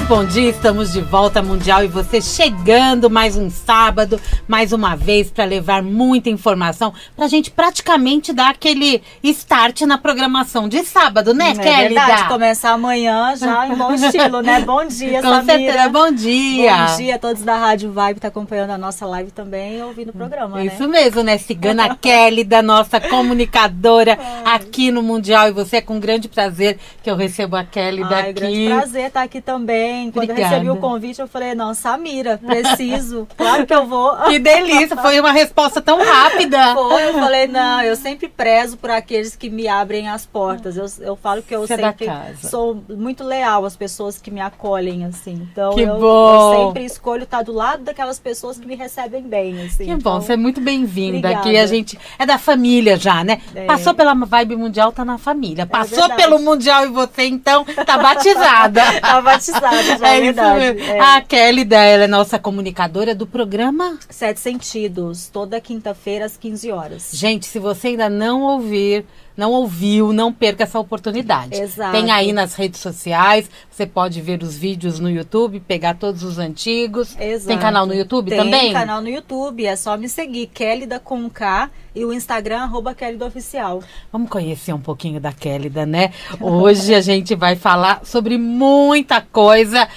bom dia, estamos de volta Mundial e você chegando mais um sábado, mais uma vez para levar muita informação pra gente praticamente dar aquele start na programação de sábado, né, Kelly? É verdade, começar amanhã já em bom estilo, né? Bom dia, Com Samira. certeza, bom dia. Bom dia a todos da Rádio Vibe, tá acompanhando a nossa live também e ouvindo o programa, Isso né? mesmo, né? Cigana Kelly, da nossa comunicadora aqui no Mundial. E você é com grande prazer que eu recebo a Kelly daqui. Grande prazer estar aqui também. Quando eu recebi o convite, eu falei, não, Samira, preciso. Claro que eu vou. Que delícia, foi uma resposta tão rápida. Foi, eu falei, não, eu sempre prezo por aqueles que me abrem as portas. Eu falo que eu sempre sou muito leal às pessoas que me acolhem, assim. Então, eu sempre escolho estar do lado daquelas pessoas que me recebem bem, assim. Que então, bom, você é muito bem-vinda aqui. A gente é da família já, né? Passou pela Vibe Mundial, tá na família. Passou pelo Mundial e você, então, tá batizada. Tá batizada, já é verdade. A Kelly, ela é nossa comunicadora do programa Sete Sentidos, toda quinta-feira às 15 horas. Gente, se você ainda não ouviu, não perca essa oportunidade. Exato. Tem aí nas redes sociais, você pode ver os vídeos no YouTube, pegar todos os antigos. Exato. Tem canal no YouTube também? Tem canal no YouTube, é só me seguir, Kellyda com K e o Instagram, @KellydaOficial. Vamos conhecer um pouquinho da Kellyda, né? Hoje a gente vai falar sobre muita coisa,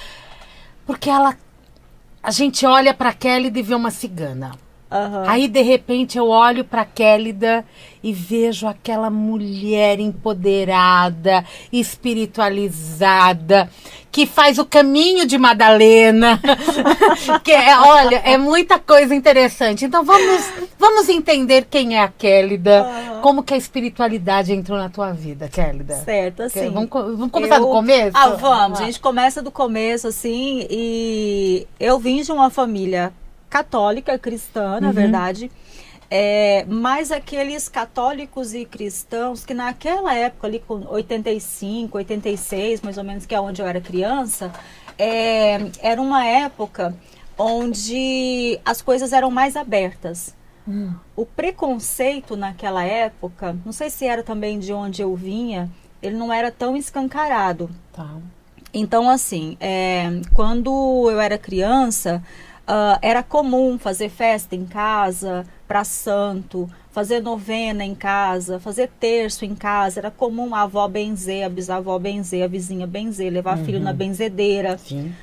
porque a gente olha pra Kellyda e vê uma cigana. Uhum. Aí, de repente, eu olho pra Kellyda e vejo aquela mulher empoderada, espiritualizada, que faz o caminho de Madalena. Olha, é muita coisa interessante. Então, vamos entender quem é a Kellyda, como que a espiritualidade entrou na tua vida, Kellyda. Certo, assim. Vamos começar do começo? Vamos. A gente começa do começo, assim, e eu vim de uma família católica, cristã, na verdade, mas aqueles católicos e cristãos que naquela época, ali com 85, 86, mais ou menos, que é onde eu era criança, era uma época onde as coisas eram mais abertas. O preconceito naquela época, não sei se era também de onde eu vinha, ele não era tão escancarado. Tá. Então, assim, quando eu era criança, era comum fazer festa em casa, para santo, fazer novena em casa, fazer terço em casa. Era comum a avó benzer, a bisavó benzer, a vizinha benzer, levar filho na benzedeira,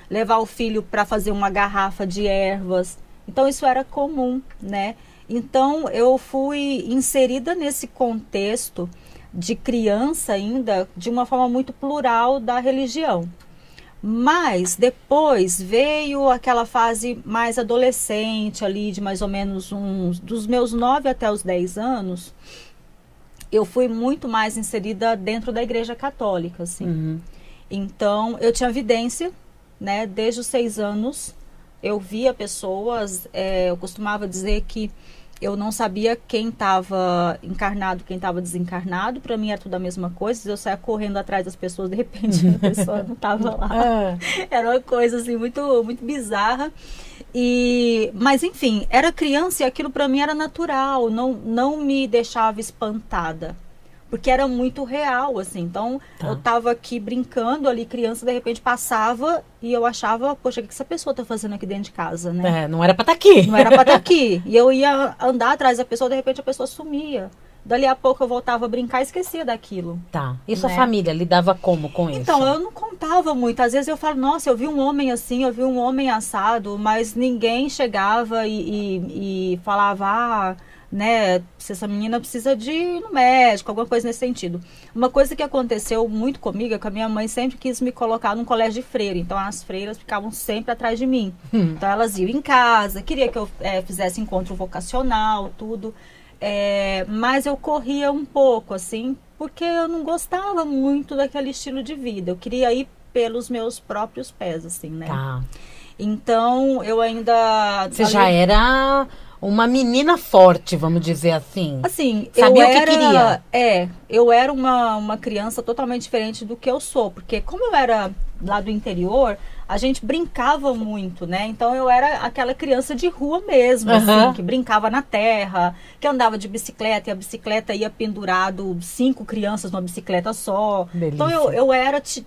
levar o filho para fazer uma garrafa de ervas. Então isso era comum, né? Então eu fui inserida nesse contexto de criança ainda, de uma forma muito plural da religião. Mas depois veio aquela fase mais adolescente ali, de mais ou menos dos meus 9 até os 10 anos, eu fui muito mais inserida dentro da Igreja Católica, assim. Então, eu tinha vidência, né? Desde os 6 anos, eu via pessoas, eu costumava dizer que eu não sabia quem estava encarnado, quem estava desencarnado. Para mim era tudo a mesma coisa. Eu saía correndo atrás das pessoas, de repente a pessoa não estava lá. Era uma coisa assim muito, muito bizarra. Mas enfim, era criança e aquilo para mim era natural. Não me deixava espantada, porque era muito real, assim. Então, eu tava aqui brincando ali, criança, de repente passava e eu achava, poxa, o que essa pessoa tá fazendo aqui dentro de casa, né? Não era pra estar aqui. Não era pra estar aqui. E eu ia andar atrás da pessoa, de repente a pessoa sumia. Dali a pouco eu voltava a brincar e esquecia daquilo. Tá. E sua família lidava como com isso? Então, eu não contava muito. Às vezes eu falo, nossa, eu vi um homem assim, eu vi um homem assado, mas ninguém chegava e falava, né, se essa menina precisa de ir no médico, alguma coisa nesse sentido. Uma coisa que aconteceu muito comigo é que a minha mãe sempre quis me colocar num colégio de freira, então as freiras ficavam sempre atrás de mim. Então elas iam em casa, queria que eu fizesse encontro vocacional, tudo, mas eu corria um pouco, assim, porque eu não gostava muito daquele estilo de vida, eu queria ir pelos meus próprios pés, assim, né? Tá. Então, eu ainda... Você já era uma menina forte, vamos dizer assim. Assim, Sabia o que queria. Eu era uma criança totalmente diferente do que eu sou, porque como eu era lá do interior, a gente brincava muito, né? Então eu era aquela criança de rua mesmo, assim, que brincava na terra, que andava de bicicleta, e a bicicleta ia pendurado 5 crianças numa bicicleta só. Delícia. Então eu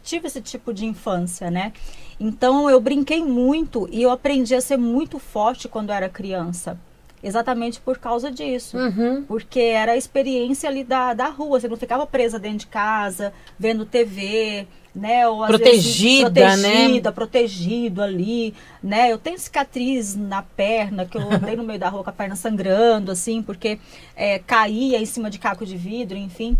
tive esse tipo de infância, né? Então eu brinquei muito e eu aprendi a ser muito forte quando eu era criança. Exatamente por causa disso. Porque era a experiência ali da rua. Você não ficava presa dentro de casa, vendo TV, né? Ou, às protegida, vezes, né? Protegido ali, né? Eu tenho cicatriz na perna, que eu andei no meio da rua com a perna sangrando, assim, porque caía em cima de caco de vidro, enfim.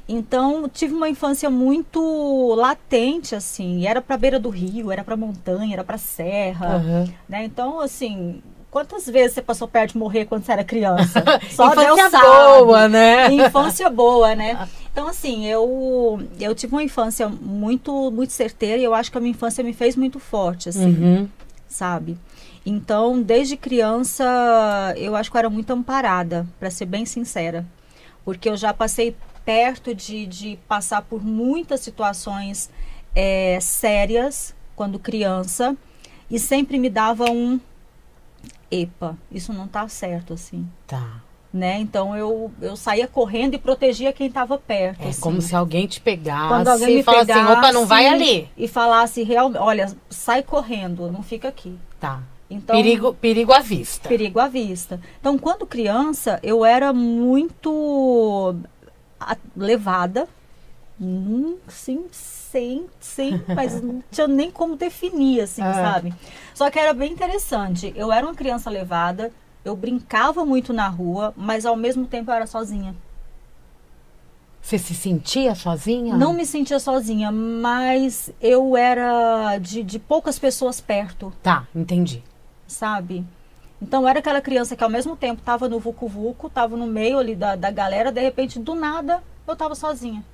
Então, tive uma infância muito latente, assim. Era pra beira do rio, era pra montanha, era pra serra, né? Então, assim... Quantas vezes você passou perto de morrer quando você era criança? Só Deus sabe. Boa, né? Infância boa, né? Então, assim, eu tive uma infância muito, muito certeira e eu acho que a minha infância me fez muito forte, assim, sabe? Então, desde criança, eu acho que eu era muito amparada, para ser bem sincera. Porque eu já passei perto de passar por muitas situações sérias quando criança e sempre me dava epa, isso não tá certo, assim. Tá. Né? Então eu saía correndo e protegia quem estava perto. É assim. como se alguém te pegasse. Quando alguém me falasse pegasse, assim, opa, não vai ali. E falasse, olha, sai correndo, não fica aqui. Tá. Então, perigo à vista. Perigo à vista. Então, quando criança, eu era muito levada. Sim, mas não tinha nem como definir, assim, sabe? Só que era bem interessante. Eu era uma criança levada, eu brincava muito na rua, mas ao mesmo tempo eu era sozinha. Você se sentia sozinha? Não me sentia sozinha, mas eu era de poucas pessoas perto. Tá, entendi. Sabe? Então eu era aquela criança que ao mesmo tempo estava no vucu-vucu, estava no meio ali da galera, de repente, do nada, eu estava sozinha.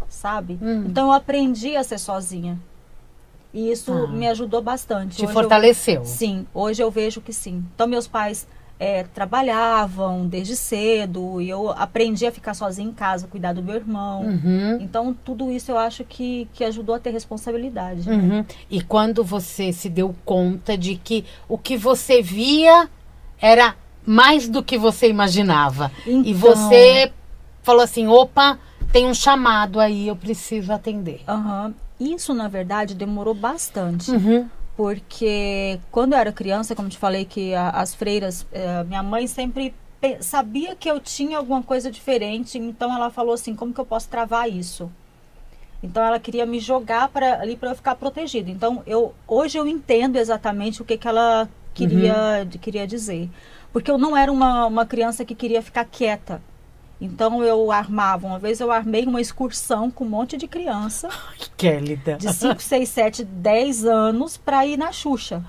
Sabe? Então eu aprendi a ser sozinha. E isso me ajudou bastante. Te fortaleceu? Sim, hoje eu vejo que sim. Então meus pais trabalhavam desde cedo e eu aprendi a ficar sozinha em casa, cuidar do meu irmão. Então tudo isso eu acho que ajudou a ter responsabilidade. Né? E quando você se deu conta de que o que você via era mais do que você imaginava. Então... E você falou assim, opa, tem um chamado aí, eu preciso atender. Isso, na verdade, demorou bastante. Porque quando eu era criança, como te falei, que as freiras, minha mãe sempre sabia que eu tinha alguma coisa diferente, então ela falou assim, como que eu posso travar isso? Então ela queria me jogar ali para eu ficar protegida. Então hoje eu entendo exatamente o que ela queria dizer. Porque eu não era uma criança que queria ficar quieta. Então uma vez eu armei uma excursão com um monte de criança. Kélida. De 5, 6, 7, 10 anos para ir na Xuxa.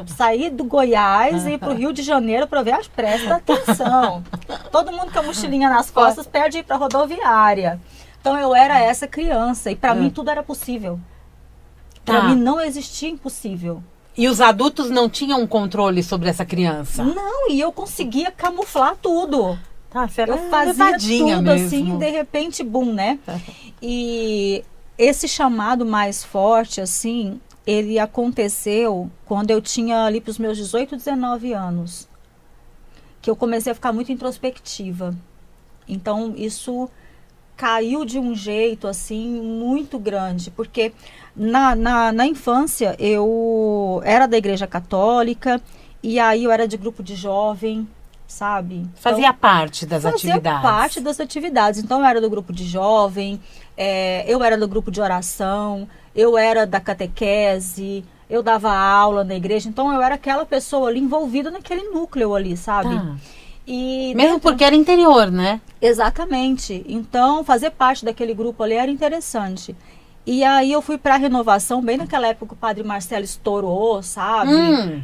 Sair do Goiás e ir pro Rio de Janeiro para ver, presta atenção. Todo mundo com a mochilinha nas costas perde ir pra rodoviária. Então eu era essa criança e para mim tudo era possível. Para mim não existia impossível. E os adultos não tinham controle sobre essa criança? Não, e eu conseguia camuflar tudo. Eu fazia tudo mesmo. Assim, de repente, bum, né? E esse chamado mais forte, assim, ele aconteceu quando eu tinha ali para os meus 18, 19 anos. Que eu comecei a ficar muito introspectiva. Então, isso caiu de um jeito, assim, muito grande. Porque na infância, eu era da igreja católica, e aí eu era de grupo de jovem, sabe? Fazia parte das atividades. Fazia parte das atividades. Então, eu era do grupo de jovem, eu era do grupo de oração, eu era da catequese, eu dava aula na igreja. Então, eu era aquela pessoa ali envolvida naquele núcleo ali, sabe? E mesmo porque era interior, né? Exatamente. Então, fazer parte daquele grupo ali era interessante. E aí eu fui para a renovação, bem naquela época que o Padre Marcelo estourou, sabe?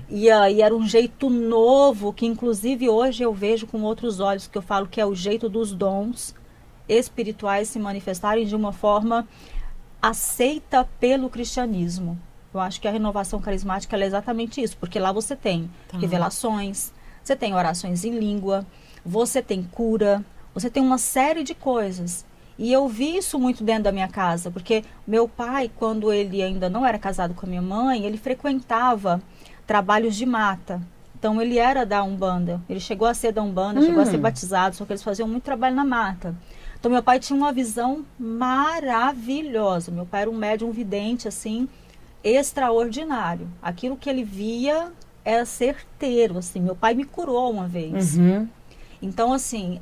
E aí era um jeito novo, que inclusive hoje eu vejo com outros olhos, que eu falo que é o jeito dos dons espirituais se manifestarem de uma forma aceita pelo cristianismo. Eu acho que a renovação carismática é exatamente isso, porque lá você tem revelações, você tem orações em língua, você tem cura, você tem uma série de coisas. E eu vi isso muito dentro da minha casa, porque meu pai, quando ele ainda não era casado com a minha mãe, ele frequentava trabalhos de mata. Então ele era da Umbanda, ele chegou a ser da Umbanda, chegou a ser batizado, só que eles faziam muito trabalho na mata. Então meu pai tinha uma visão maravilhosa, meu pai era um médium vidente, assim, extraordinário. Aquilo que ele via era certeiro, assim, meu pai me curou uma vez. Então, assim,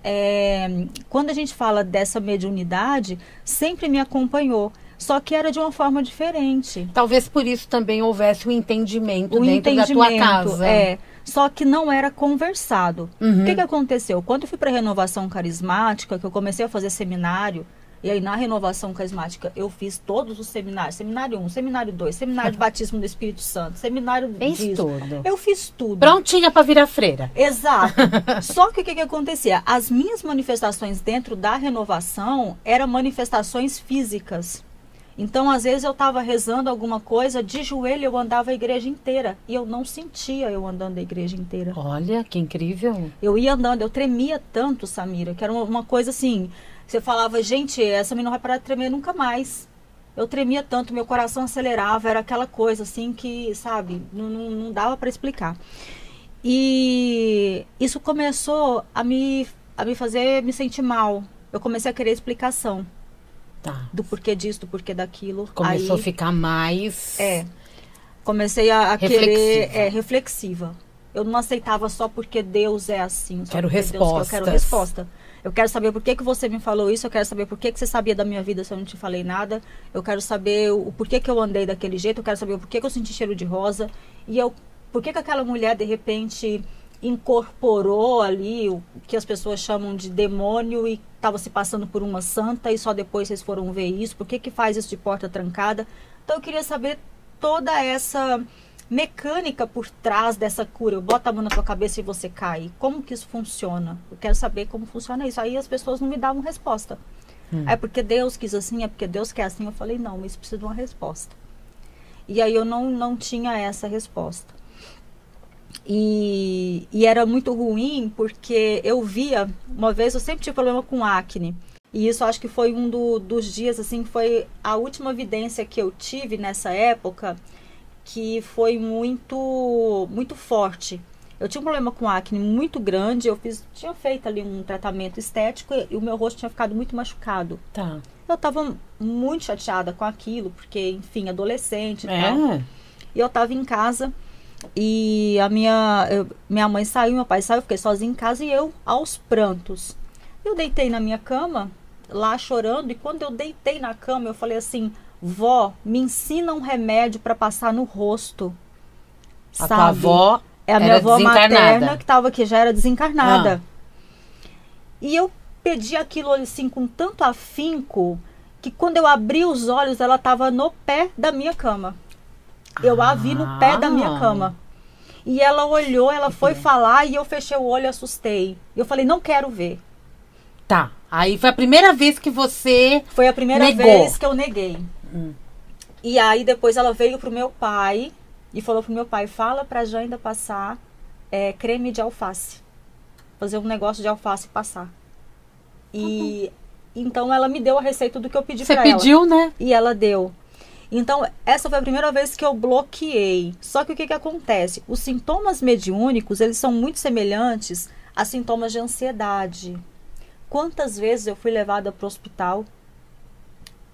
quando a gente fala dessa mediunidade, sempre me acompanhou. Só que era de uma forma diferente. Talvez por isso também houvesse um entendimento dentro da tua casa. Só que não era conversado. O que aconteceu? Quando eu fui para a renovação carismática, que eu comecei a fazer seminário, e aí na renovação carismática eu fiz todos os seminários. Seminário 1, seminário 2, seminário de batismo do Espírito Santo, seminário disso. Tudo. Eu fiz tudo. Prontinha para virar freira. Exato. Só que o que acontecia? As minhas manifestações dentro da renovação eram manifestações físicas. Então, às vezes eu estava rezando alguma coisa, de joelho eu andava a igreja inteira. E eu não sentia eu andando a igreja inteira. Olha, que incrível. Eu ia andando, eu tremia tanto, Samira, que era uma coisa assim... Você falava, gente, essa menina não vai parar de tremer nunca mais. Eu tremia tanto, meu coração acelerava, era aquela coisa assim que, sabe, não dava para explicar. E isso começou a me fazer me sentir mal. Eu comecei a querer explicação. Do porquê disso, do porquê daquilo. Começou a ficar mais... Comecei a querer... reflexiva. Eu não aceitava só porque Deus é assim. Quero respostas. Eu quero resposta. Eu quero saber por que você me falou isso, eu quero saber por que você sabia da minha vida se eu não te falei nada, eu quero saber o porquê que eu andei daquele jeito, eu quero saber o porquê que eu senti cheiro de rosa, e por que aquela mulher de repente incorporou ali o que as pessoas chamam de demônio e estava se passando por uma santa e só depois vocês foram ver isso, por que faz isso de porta trancada. Então eu queria saber toda essa mecânica por trás dessa cura. Eu boto a mão na tua cabeça e você cai. Como que isso funciona? Eu quero saber como funciona isso. Aí as pessoas não me davam resposta. É porque Deus quis assim, é porque Deus quer assim. Eu falei, não, isso precisa de uma resposta. E aí eu não tinha essa resposta. E era muito ruim porque eu via, uma vez eu sempre tive problema com acne. E isso acho que foi um dos dias, assim, foi a última evidência que eu tive nessa época, que foi muito forte. Eu tinha um problema com acne muito grande, tinha feito ali um tratamento estético e o meu rosto tinha ficado muito machucado. Eu estava muito chateada com aquilo, porque, enfim, adolescente e tal. E eu estava em casa e minha mãe saiu, meu pai saiu, eu fiquei sozinha em casa e eu aos prantos. Eu deitei na minha cama, lá chorando, e quando eu deitei na cama, eu falei assim... Vó, me ensina um remédio para passar no rosto. Sabe? A tua avó é a minha avó materna que já era desencarnada. E eu pedi aquilo assim com tanto afinco que quando eu abri os olhos ela estava no pé da minha cama. Eu a vi no pé da minha cama. E ela olhou, ela foi falar e eu fechei o olho e assustei. Eu falei, não quero ver. Aí foi a primeira vez que você Foi a primeira vez que eu neguei. E aí depois ela veio pro meu pai e falou pro meu pai, fala pra Jainda passar creme de alface. Fazer um negócio de alface e passar. E então ela me deu a receita do que eu pedi pra ela. Você pediu, né? E ela deu. Então essa foi a primeira vez que eu bloqueei. Só que o que acontece? Os sintomas mediúnicos, eles são muito semelhantes a sintomas de ansiedade. Quantas vezes eu fui levada para o hospital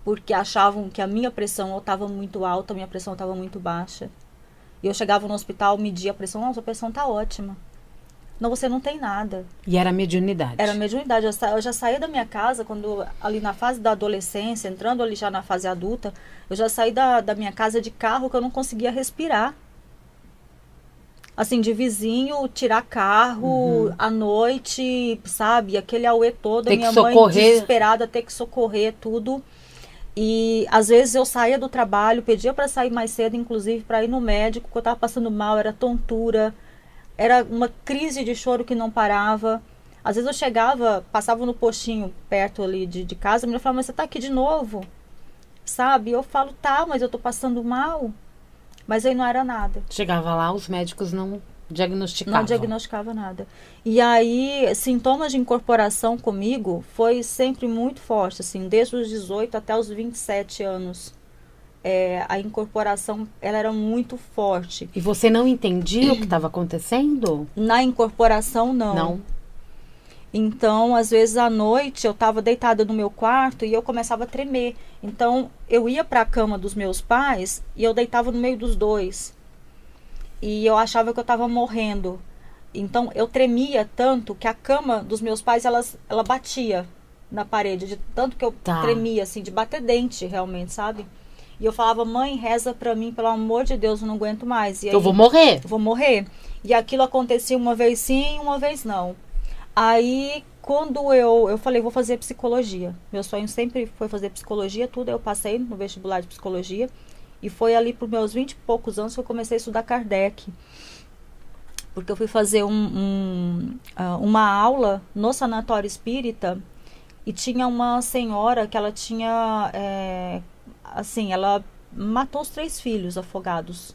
porque achavam que a minha pressão estava muito alta, a minha pressão estava muito baixa. E eu chegava no hospital, media a pressão, sua pressão está ótima. Não, você não tem nada. E era mediunidade? Era mediunidade. Eu já saí da minha casa, ali na fase da adolescência, entrando ali já na fase adulta, eu já saí da minha casa de carro que eu não conseguia respirar. Assim, de vizinho, tirar carro à noite, sabe? Aquele auê todo, a minha mãe desesperada, ter que socorrer tudo. E às vezes eu saía do trabalho, pedia para sair mais cedo, inclusive para ir no médico, porque eu estava passando mal, era tontura, era uma crise de choro que não parava. Às vezes eu chegava, passava no postinho perto ali de casa, a menina falava, mas você tá aqui de novo? Sabe? Eu falo, tá, mas eu tô passando mal. Mas aí não era nada. Chegava lá, os médicos diagnosticava. Não diagnosticava nada. E aí, sintomas de incorporação comigo foi sempre muito forte, assim, desde os 18 até os 27 anos. A incorporação, ela era muito forte. E você não entendia o que estava acontecendo? Na incorporação, não. Não. Então, às vezes, à noite, eu estava deitada no meu quarto e eu começava a tremer. Então, eu ia para a cama dos meus pais e eu deitava no meio dos dois. E eu achava que eu estava morrendo. Então, eu tremia tanto que a cama dos meus pais, ela batia na parede. De tanto que eu tremia, assim, de bater dente, realmente, sabe? E eu falava, mãe, reza pra mim, pelo amor de Deus, eu não aguento mais. E aí, eu vou morrer. Vou morrer. E aquilo acontecia uma vez sim, uma vez não. Aí, quando eu falei, vou fazer psicologia. Meu sonho sempre foi fazer psicologia, tudo. Eu passei no vestibular de psicologia. E foi ali por meus 20 e poucos anos que eu comecei a estudar Kardec. Porque eu fui fazer uma aula no sanatório espírita. E tinha uma senhora que ela tinha... assim, ela matou os 3 filhos afogados.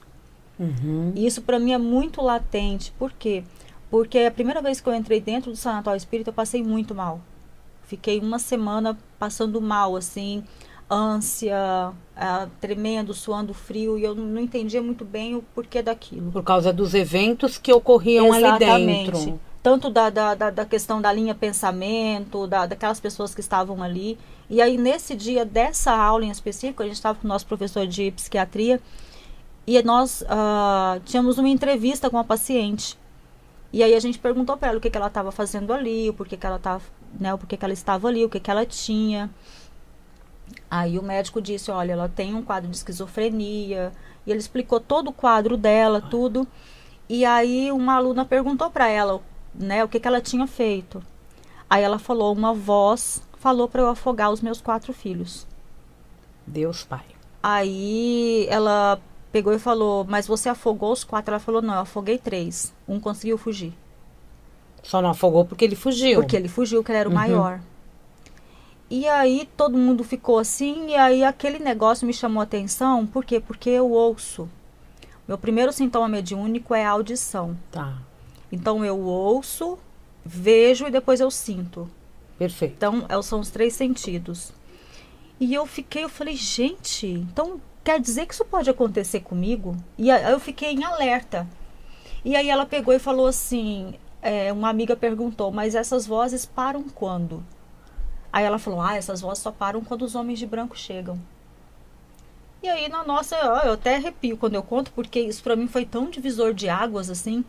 Uhum. E isso para mim é muito latente. Por quê? Porque a primeira vez que eu entrei dentro do sanatório espírita, eu passei muito mal. Fiquei uma semana passando mal, assim, ânsia, tremendo, suando frio, e eu não entendia muito bem o porquê daquilo. Por causa dos eventos que ocorriam ali dentro. Tanto da questão da linha pensamento, daquelas pessoas que estavam ali. E aí, nesse dia dessa aula em específico, a gente estava com o nosso professor de psiquiatria e nós tínhamos uma entrevista com a paciente. E aí a gente perguntou para ela o que ela estava fazendo ali, o porquê que ela estava, né, o porquê que ela estava ali, o que ela tinha. Aí o médico disse, olha, ela tem um quadro de esquizofrenia. E ele explicou todo o quadro dela, tudo. E aí uma aluna perguntou para ela, né, o que ela tinha feito. Aí ela falou, uma voz falou para eu afogar os meus 4 filhos. Deus Pai. Aí ela pegou e falou, mas você afogou os 4? Ela falou, não, eu afoguei 3. Um conseguiu fugir. Só não afogou porque ele fugiu. Porque ele fugiu, que ele era o maior. E aí todo mundo ficou assim, e aí aquele negócio me chamou a atenção. Por quê? Porque eu ouço. Meu primeiro sintoma mediúnico é a audição. Tá. Então eu ouço, vejo e depois eu sinto. Perfeito. Então são os 3 sentidos. E eu falei, gente, então quer dizer que isso pode acontecer comigo? E aí eu fiquei em alerta. E aí ela pegou e falou assim, uma amiga perguntou, mas essas vozes param quando? Aí ela falou, essas vozes só param quando os homens de branco chegam. E aí, eu até arrepio quando eu conto, porque isso pra mim foi tão divisor de águas, assim.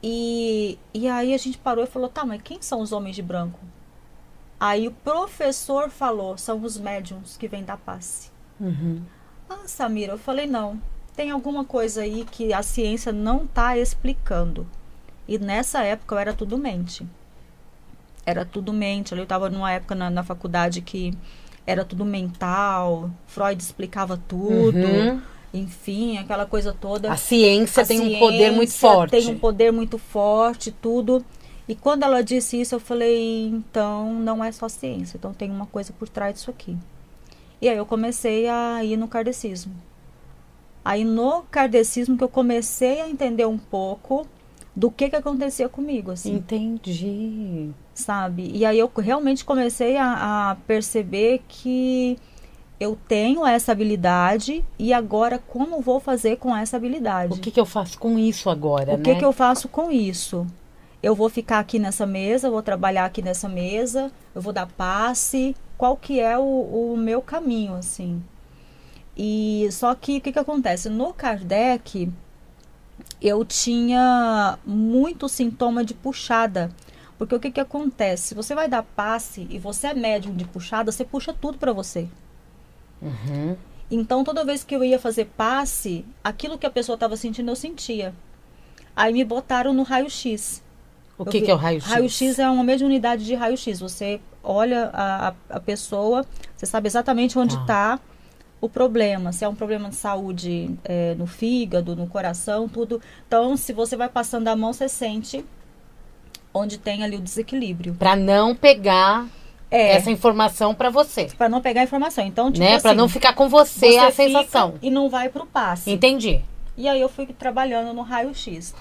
E aí a gente parou e falou, tá, mas quem são os homens de branco? Aí o professor falou, são os médiums que vêm da passe. Uhum. Samira, eu falei, não, tem alguma coisa aí que a ciência não tá explicando. E nessa época eu era tudo mente. Era tudo mente. Eu estava numa época na faculdade que era tudo mental. Freud explicava tudo. Uhum. Enfim, aquela coisa toda. A ciência tem um poder muito forte. Tem um poder muito forte, tudo. E quando ela disse isso, eu falei, então não é só ciência. Então tem uma coisa por trás disso aqui. E aí eu comecei a ir no kardecismo. Aí no kardecismo que eu comecei a entender um pouco do que acontecia comigo, assim. Entendi. Sabe? E aí eu realmente comecei a perceber que eu tenho essa habilidade e agora como vou fazer com essa habilidade? O que eu faço com isso agora, né? O que eu faço com isso? Eu vou ficar aqui nessa mesa, vou trabalhar aqui nessa mesa, eu vou dar passe, qual que é o meu caminho, assim? E só que o que acontece? No Kardec, eu tinha muito sintoma de puxada. Porque o que acontece? Se você vai dar passe e você é médium de puxada, você puxa tudo pra você. Uhum. Então, toda vez que eu ia fazer passe, aquilo que a pessoa estava sentindo, eu sentia. Aí me botaram no raio-x. O que é o raio-x? Raio-x é uma mediunidade de raio-x. Você olha a pessoa, você sabe exatamente onde está o problema. Se é um problema de saúde no fígado, no coração, tudo. Então, se você vai passando a mão, você sente onde tem ali o desequilíbrio. Para não pegar essa informação para você. Para não pegar a informação. Então, tipo assim, para não ficar com você a sensação. E não vai pro passe. Entendi. E aí eu fui trabalhando no raio-x.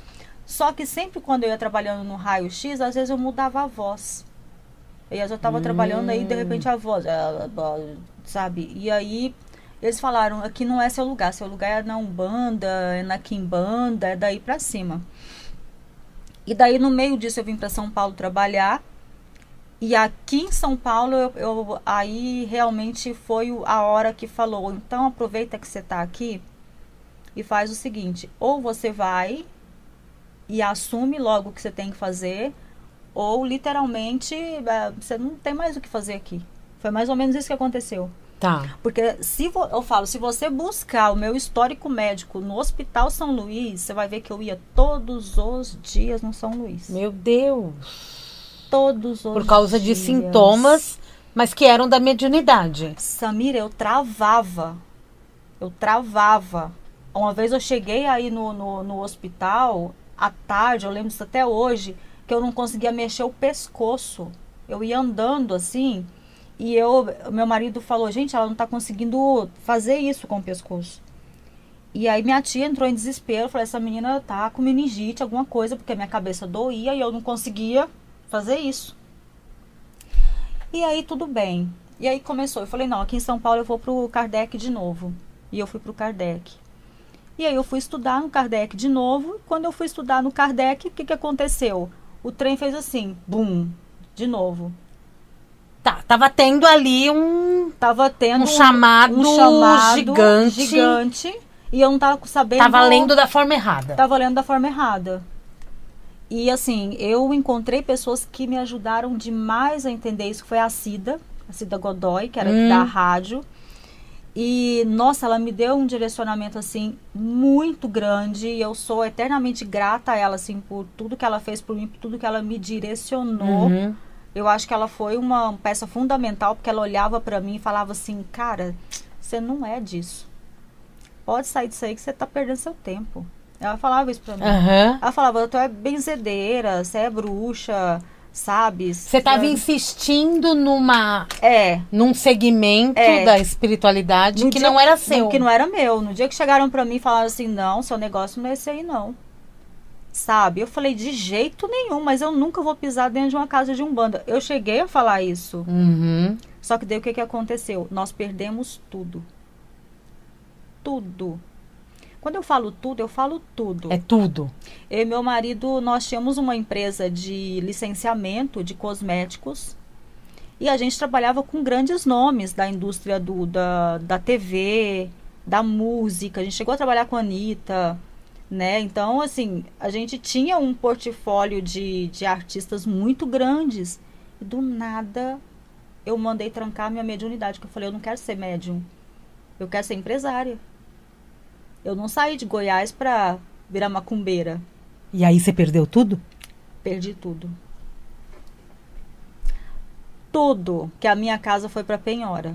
Só que sempre quando eu ia trabalhando no raio-x, às vezes eu mudava a voz. E eu estava trabalhando aí, de repente a voz, sabe? E aí eles falaram, aqui não é seu lugar é na Umbanda, é na Quimbanda, é daí pra cima. E daí no meio disso eu vim para São Paulo trabalhar. E aqui em São Paulo, aí realmente foi a hora que falou, então aproveita que você tá aqui e faz o seguinte, ou você vai e assume logo o que você tem que fazer, ou literalmente você não tem mais o que fazer aqui. Foi mais ou menos isso que aconteceu. Tá. Porque eu falo, se você buscar o meu histórico médico no Hospital São Luís, você vai ver que eu ia todos os dias no São Luís. Meu Deus. Todos os dias. Por causa de sintomas, mas que eram da mediunidade. Samira, eu travava. Uma vez eu cheguei aí no hospital, à tarde, eu lembro disso até hoje, que eu não conseguia mexer o pescoço. Eu ia andando assim, e meu marido falou, gente, ela não tá conseguindo fazer isso com o pescoço. E aí minha tia entrou em desespero, falou, essa menina tá com meningite, alguma coisa, porque minha cabeça doía e eu não conseguia fazer isso. E aí tudo bem. E aí começou, eu falei, não, aqui em São Paulo eu vou pro Kardec de novo. E eu fui pro Kardec. E aí eu fui estudar no Kardec de novo. E quando eu fui estudar no Kardec, o que aconteceu? O trem fez assim, bum, de novo. Tá, tava tendo ali um chamado gigante. E eu não tava sabendo. Tava lendo da forma errada. Tava lendo da forma errada. E assim, eu encontrei pessoas que me ajudaram demais a entender isso. Foi a Cida Godoy, que era da rádio. E, nossa, ela me deu um direcionamento, assim, muito grande. E eu sou eternamente grata a ela, assim, por tudo que ela fez por mim, por tudo que ela me direcionou. Eu acho que ela foi uma peça fundamental, porque ela olhava pra mim e falava assim, cara, você não é disso. Pode sair disso aí que você tá perdendo seu tempo. Ela falava isso pra mim. Ela falava, tu é benzedeira, você é bruxa, sabe? Você tava insistindo num segmento da espiritualidade que não era seu. Que não era meu. No dia que chegaram pra mim e falaram assim, não, seu negócio não é esse aí não. Sabe? Eu falei, de jeito nenhum, mas eu nunca vou pisar dentro de uma casa de Umbanda. Eu cheguei a falar isso. Só que daí o que aconteceu? Nós perdemos tudo. Tudo. Quando eu falo tudo, eu falo tudo. É tudo. Eu e meu marido, nós tínhamos uma empresa de licenciamento de cosméticos. E a gente trabalhava com grandes nomes da indústria da TV, da música. A gente chegou a trabalhar com a Anitta, né? Então, assim, a gente tinha um portfólio de artistas muito grandes. E do nada, eu mandei trancar a minha mediunidade. Porque eu falei, eu não quero ser médium. Eu quero ser empresária. Eu não saí de Goiás pra virar macumbeira. E aí você perdeu tudo? Perdi tudo. Tudo. Que a minha casa foi pra penhora.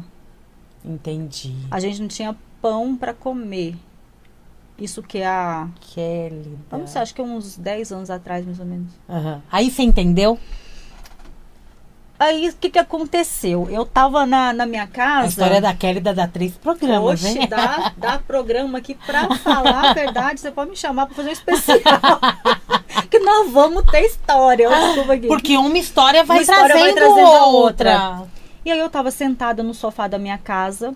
Entendi. A gente não tinha pão pra comer. Isso que é Kelly. Vamos sei, acho que uns 10 anos atrás, mais ou menos. Aí você entendeu? Aí, o que aconteceu? Eu tava na minha casa... A história da Kelly dá 3 programas, hein? Oxe, dá programa aqui pra falar a verdade. Você pode me chamar pra fazer um especial. Que nós vamos ter história. Aqui. Porque uma história vai trazendo a outra. E aí eu tava sentada no sofá da minha casa.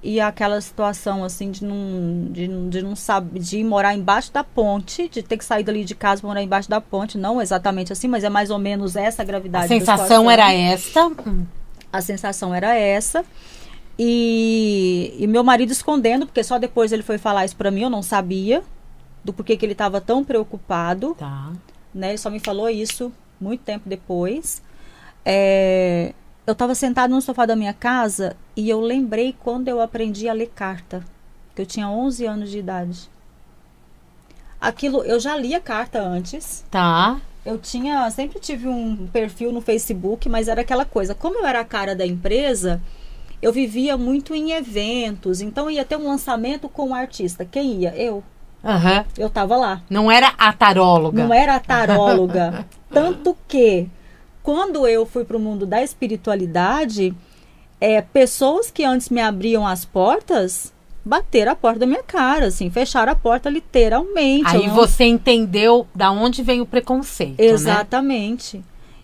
E aquela situação, assim, de não saber, de morar embaixo da ponte, de ter que sair dali de casa para morar embaixo da ponte. Não exatamente assim, mas é mais ou menos essa a gravidade. A sensação era essa? A sensação era essa. E meu marido escondendo, porque só depois ele foi falar isso para mim, eu não sabia do porquê que ele estava tão preocupado. Tá. Né? Ele só me falou isso muito tempo depois. Eu estava sentada no sofá da minha casa e eu lembrei quando eu aprendi a ler carta. Que eu tinha 11 anos de idade. Aquilo, eu já lia carta antes. Tá. Sempre tive um perfil no Facebook, mas era aquela coisa. Como eu era a cara da empresa, eu vivia muito em eventos. Então ia ter um lançamento com um artista. Quem ia? Eu. Eu tava lá. Não era a taróloga. Não era a taróloga. Tanto que... Quando eu fui para o mundo da espiritualidade, pessoas que antes me abriam as portas bateram a porta da minha cara, assim, fecharam a porta literalmente. Aí você entendeu da onde vem o preconceito, exatamente. Né?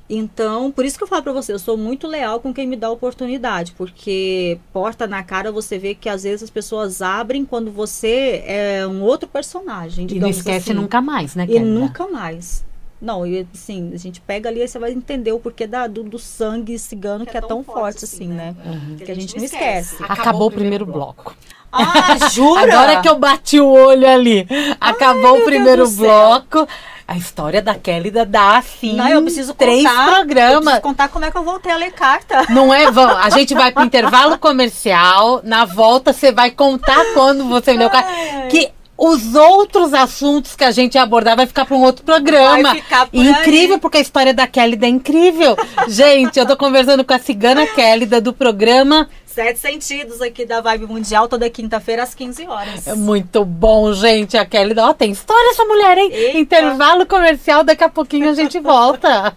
Então, por isso que eu falo pra você, eu sou muito leal com quem me dá oportunidade, porque porta na cara você vê que às vezes as pessoas abrem quando você é um outro personagem, e não esquece assim, nunca mais, né, e nunca mais. Não, e assim, a gente pega ali e você vai entender o porquê do sangue cigano que é tão forte assim, né? Uhum. Que a gente não esquece. Acabou o primeiro bloco. Ah, jura? Agora que eu bati o olho ali. Acabou o primeiro bloco. A história da Kélida dá, assim, não, eu preciso 3 programas. Eu preciso contar como é que eu voltei a ler carta. Não é? A gente vai pro intervalo comercial. Na volta, você vai contar quando você leu carta. Que os outros assuntos que a gente ia abordar vai ficar para um outro programa. Vai ficar por incrível, aí. Porque a história da Kélida é incrível. Gente, eu tô conversando com a cigana Kélida do programa 7 Sentidos aqui da Vibe Mundial, toda quinta-feira às 15 horas. É muito bom, gente. A Kélida, ó, tem história essa mulher, hein? Eita. Intervalo comercial, daqui a pouquinho a gente volta.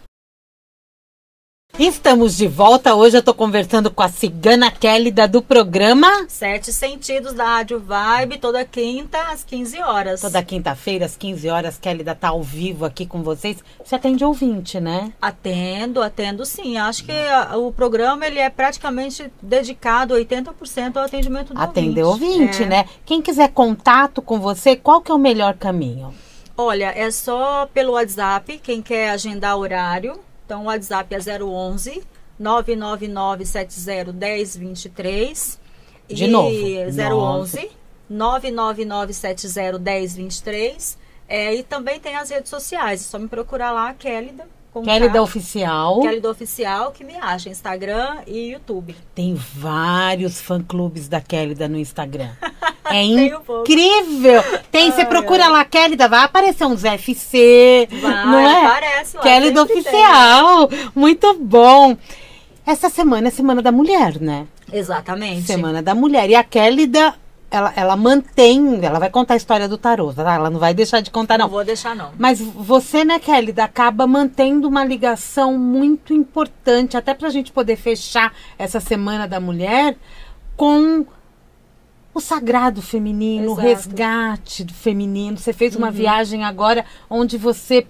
Estamos de volta. Hoje eu tô conversando com a cigana Kélida do programa 7 Sentidos da Rádio Vibe, toda quinta às 15 horas. Toda quinta-feira às 15 horas, Kélida tá ao vivo aqui com vocês. Você atende ouvinte, né? Atendo sim. Acho que o programa ele é praticamente dedicado 80% ao atendimento do Atender ouvinte, né? Quem quiser contato com você, qual que é o melhor caminho? Olha, é só pelo WhatsApp, quem quer agendar horário. Então, o WhatsApp é 011 99970 1023. De novo. 011 99970 1023. E também tem as redes sociais. É só me procurar lá, Kélida. Kélida Oficial. Kélida Oficial, que me acha. Instagram e YouTube. Tem vários fã-clubes da Kélida no Instagram. É incrível! Tem, você procura lá, Kélida, vai aparecer uns FC. Não é? Aparece lá. Kélida Oficial. Muito bom. Essa semana é Semana da Mulher, né? Exatamente. Semana da Mulher. E a Kélida, ela mantém, ela vai contar a história do tarô, tá? Ela não vai deixar de contar, não. Não vou deixar, não. Mas você, né, Kélida, acaba mantendo uma ligação muito importante, até pra gente poder fechar essa Semana da Mulher com o sagrado feminino, Exato. O resgate do feminino. Você fez uma viagem agora onde você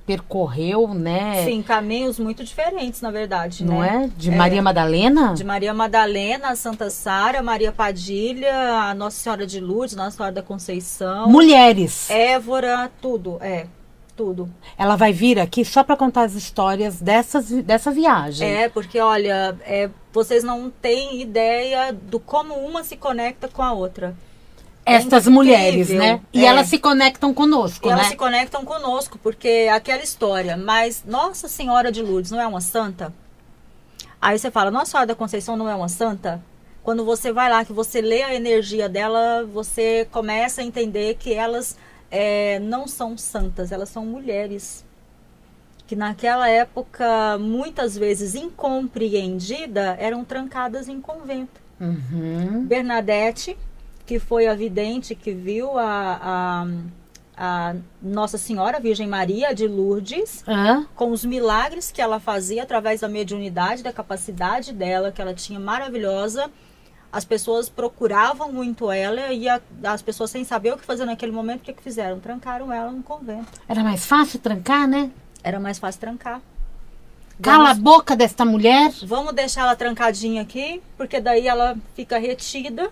percorreu, né? Sim, caminhos muito diferentes, na verdade, não né? é? De Maria Madalena? De Maria Madalena, a Santa Sara, Maria Padilha, a Nossa Senhora de Lourdes, Nossa Senhora da Conceição. Mulheres. Évora, tudo, tudo. Ela vai vir aqui só para contar as histórias dessa viagem. Porque, olha, vocês não têm ideia do como uma se conecta com a outra. Estas mulheres, né? E elas se conectam conosco, né? Elas se conectam conosco, porque aquela história, mas Nossa Senhora de Lourdes não é uma santa? Aí você fala, Nossa Senhora da Conceição não é uma santa? Quando você vai lá, que você lê a energia dela, você começa a entender que elas não são santas, elas são mulheres. Que naquela época, muitas vezes incompreendida, eram trancadas em convento. Uhum. Bernadette, que foi a vidente que viu a Nossa Senhora Virgem Maria de Lourdes, com os milagres que ela fazia através da mediunidade, da capacidade dela, que ela tinha maravilhosa. As pessoas procuravam muito ela e as pessoas, sem saber o que fazer naquele momento, o que fizeram? Trancaram ela no convento. Era mais fácil trancar, né? Era mais fácil trancar. Cala a boca desta mulher. Vamos deixar ela trancadinha aqui, porque daí ela fica retida.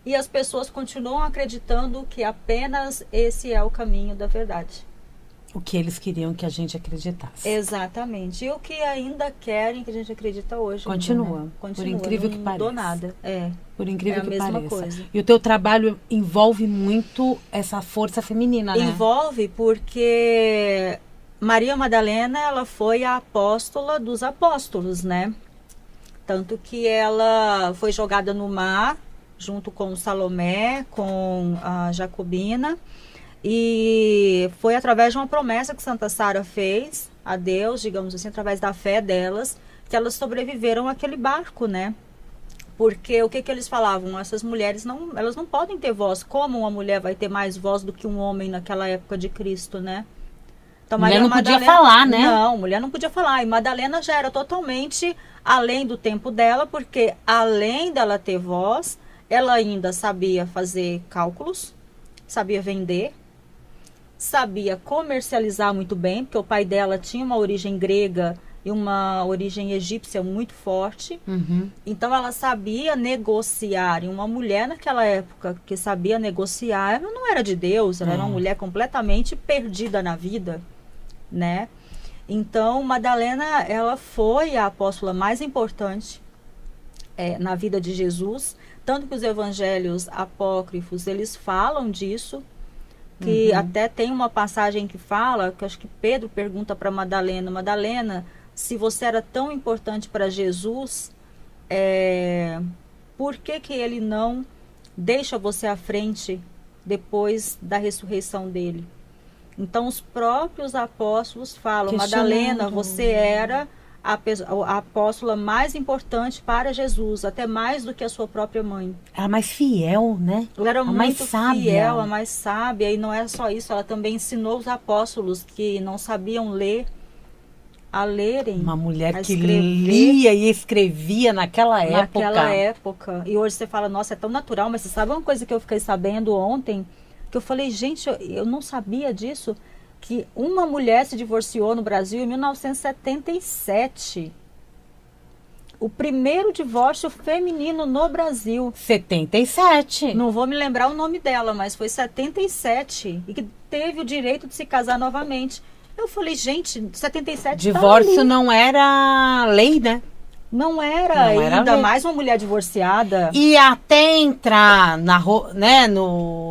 E as pessoas continuam acreditando que apenas esse é o caminho da verdade. O que eles queriam que a gente acreditasse. Exatamente. E o que ainda querem que a gente acredita hoje. Continua. Né? Continua. Por incrível que pareça. Não mudou nada. Por incrível que pareça. Coisa. E o teu trabalho envolve muito essa força feminina, né? Envolve porque Maria Madalena, ela foi a apóstola dos apóstolos, né? Tanto que ela foi jogada no mar, junto com Salomé, com a Jacobina, e foi através de uma promessa que Santa Sara fez a Deus, digamos assim, através da fé delas, que elas sobreviveram àquele barco, né? Porque o que eles falavam? Essas mulheres elas não podem ter voz. Como uma mulher vai ter mais voz do que um homem naquela época de Cristo, né? Então, mulher não podia falar, né? Não, mulher não podia falar. E Madalena já era totalmente além do tempo dela, porque além dela ter voz, ela ainda sabia fazer cálculos, sabia vender, sabia comercializar muito bem, porque o pai dela tinha uma origem grega e uma origem egípcia muito forte. Então ela sabia negociar. E uma mulher naquela época que sabia negociar, ela não era de Deus, ela era uma mulher completamente perdida na vida, né? Então Madalena, ela foi a apóstola mais importante na vida de Jesus, tanto que os evangelhos apócrifos, eles falam disso, que até tem uma passagem que fala, que acho que Pedro pergunta para Madalena, Madalena, se você era tão importante para Jesus, por que ele não deixa você à frente depois da ressurreição dele? Então os próprios apóstolos falam, Madalena, você era a apóstola mais importante para Jesus, até mais do que a sua própria mãe. Ela mais fiel, né? Ela era a muito mais sábia. fiel, a mais sábia, e não é só isso, ela também ensinou os apóstolos que não sabiam ler, a lerem. Uma mulher que lia e escrevia naquela época. E hoje você fala, nossa, é tão natural, mas você sabe uma coisa que eu fiquei sabendo ontem? Que eu falei, gente, eu não sabia disso, que uma mulher se divorciou no Brasil em 1977. O primeiro divórcio feminino no Brasil. 77. Não vou me lembrar o nome dela, mas foi 77. E que teve o direito de se casar novamente. Eu falei, gente, 77 divórcio tá ali. Não era lei, né? Não era ainda lei. Mais uma mulher divorciada. E até entrar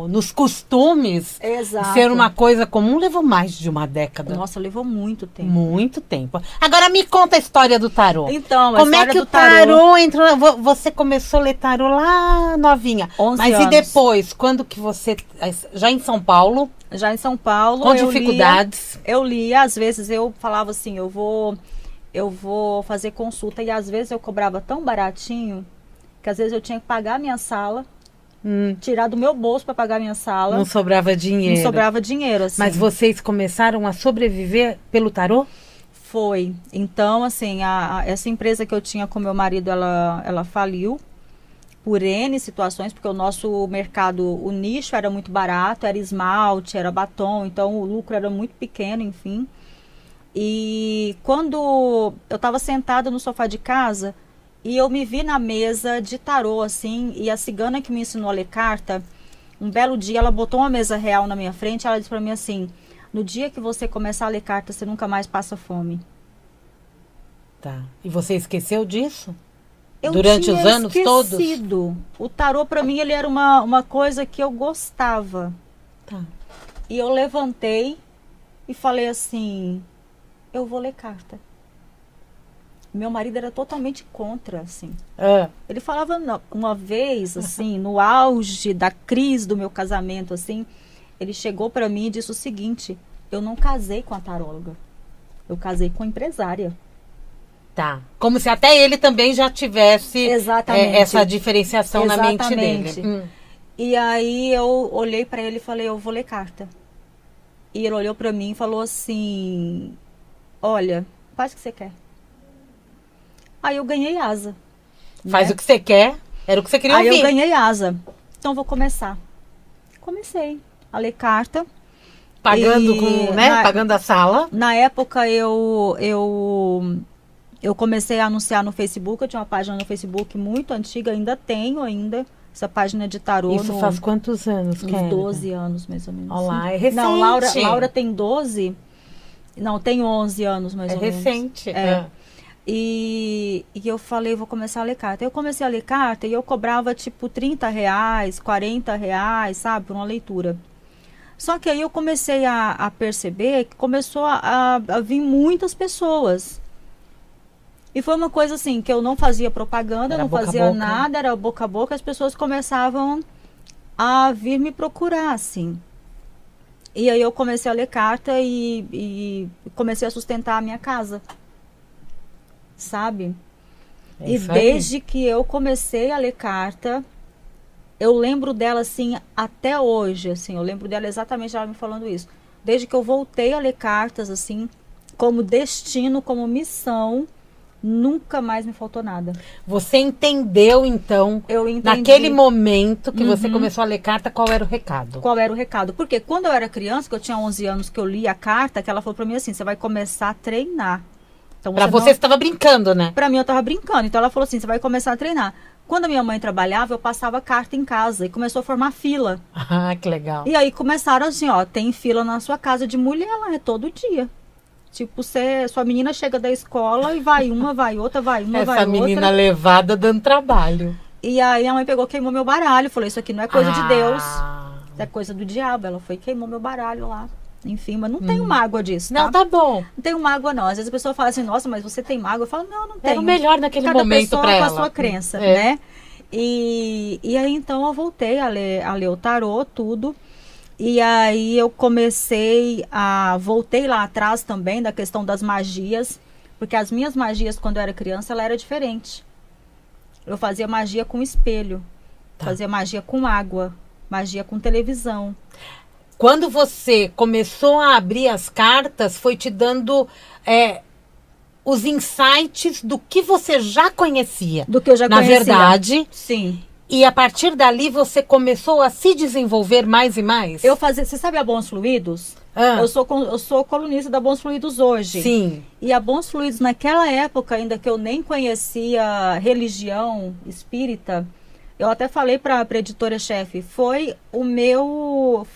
nos costumes, exato, ser uma coisa comum, levou mais de uma década. Nossa, levou muito tempo. Muito tempo. Agora me conta a história do tarô. Então, como é que o tarô entrou? Você começou a ler tarô lá novinha. 11 Mas anos. E depois? Quando que você... Já em São Paulo? Já em São Paulo. Com dificuldades? Eu lia, às vezes eu falava assim, eu vou fazer consulta, e às vezes eu cobrava tão baratinho que às vezes eu tinha que pagar a minha sala, tirar do meu bolso para pagar a minha sala. Não sobrava dinheiro. Não sobrava dinheiro, assim. Mas vocês começaram a sobreviver pelo tarô? Foi. Então, assim, essa empresa que eu tinha com meu marido, ela faliu por N situações, porque o nosso mercado, o nicho era muito barato, era esmalte, era batom, então o lucro era muito pequeno, enfim. E quando eu estava sentada no sofá de casa e eu me vi na mesa de tarô, assim, e a cigana que me ensinou a ler carta, um belo dia ela botou uma mesa real na minha frente, ela disse para mim assim, no dia que você começar a ler carta, você nunca mais passa fome. Tá. E você esqueceu disso? Eu durante tinha os anos esquecido. todos? O tarô para mim ele era uma coisa que eu gostava. Tá. E eu levantei e falei assim, eu vou ler carta. Meu marido era totalmente contra, assim. Ele falava uma vez, assim, no auge da crise do meu casamento, assim, ele chegou para mim e disse o seguinte, eu não casei com a taróloga, eu casei com a empresária. Tá. Como se até ele também já tivesse essa diferenciação na mente dele. E aí eu olhei para ele e falei, eu vou ler carta. E ele olhou para mim e falou assim, olha, faz o que você quer. Aí eu ganhei asa. Faz o que você quer, era o que você queria ouvir. Aí eu ganhei asa. Então vou começar. Comecei a ler carta. Pagando pagando a sala. Na época eu comecei a anunciar no Facebook, eu tinha uma página no Facebook muito antiga, ainda tenho essa página de tarô. Isso faz quantos anos, Uns 12 anos, mais ou menos. Olá, é recente. Não, Laura tem 12. Não, tem 11 anos, mais ou menos. É recente. E eu falei, vou começar a ler carta. Eu comecei a ler carta e eu cobrava tipo R$30, R$40, sabe, por uma leitura. Só que aí eu comecei a perceber que começou a vir muitas pessoas. E foi uma coisa assim, que eu não fazia propaganda, não fazia nada, era boca a boca, as pessoas começavam a vir me procurar, assim. E aí eu comecei a ler carta e comecei a sustentar a minha casa. Sabe? E desde que eu comecei a ler carta, eu lembro dela assim até hoje, assim, eu lembro dela exatamente ela me falando isso. Desde que eu voltei a ler cartas assim, como destino, como missão, Nunca mais me faltou nada. Você entendeu, então, Eu entendi. naquele momento que você começou a ler carta, qual era o recado? Qual era o recado? Porque quando eu era criança, que eu tinha 11 anos, que eu li a carta, que ela falou pra mim assim, você vai começar a treinar. Então, Pra você estava brincando, né? Pra mim, eu tava brincando. Então, ela falou assim, você vai começar a treinar. Quando a minha mãe trabalhava, eu passava carta em casa e começou a formar fila. Ah, que legal. E aí começaram assim, ó, tem fila na sua casa de mulher lá, é todo dia. Tipo, sua menina chega da escola e vai uma, vai outra, vai uma, vai outra. Essa menina levada dando trabalho. E aí a mãe pegou, queimou meu baralho. Falou, isso aqui não é coisa de Deus. Isso é coisa do diabo. Ela foi, queimou meu baralho lá. Enfim, mas não tenho mágoa disso, tá? Não, tá bom. Não tenho mágoa, não. Às vezes a pessoa fala assim, nossa, mas você tem mágoa? Eu falo, não tenho. Era o melhor naquele momento pra ela. Cada pessoa com a sua crença, né? E aí, então, eu voltei a ler o tarô, tudo. E aí eu voltei lá atrás também da questão das magias, porque as minhas magias quando eu era criança, ela era diferente. Eu fazia magia com espelho, fazia magia com água, magia com televisão. Quando você começou a abrir as cartas, foi te dando os insights do que você já conhecia. Do que eu já conhecia. Na verdade, sim. E a partir dali você começou a se desenvolver mais e mais? Você sabe a Bons Fluidos? Eu sou colunista da Bons Fluidos hoje. Sim. E a Bons Fluidos, naquela época, ainda que eu nem conhecia religião espírita, eu até falei para a editora-chefe, foi o meu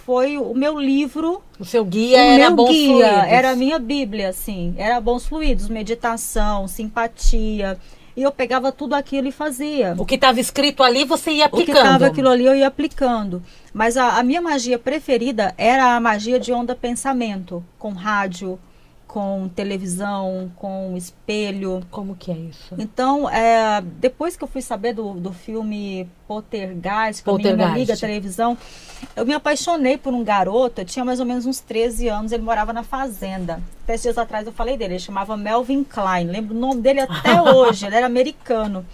livro. O seu guia era Bons Fluidos. Era a minha Bíblia, assim. Era Bons Fluidos, meditação, simpatia. E eu pegava tudo aquilo e fazia. O que estava escrito ali, você ia aplicando. O que estava aquilo ali, eu ia aplicando. Mas a minha magia preferida era a magia de onda pensamento. Com rádio, com televisão, com espelho. Como que é isso? Então, depois que eu fui saber do filme Poltergeist, que a menina liga a televisão, eu me apaixonei por um garoto, eu tinha mais ou menos uns 13 anos, ele morava na fazenda. 10 dias atrás eu falei dele, ele chamava Melvin Klein, lembro o nome dele até hoje, ele era americano.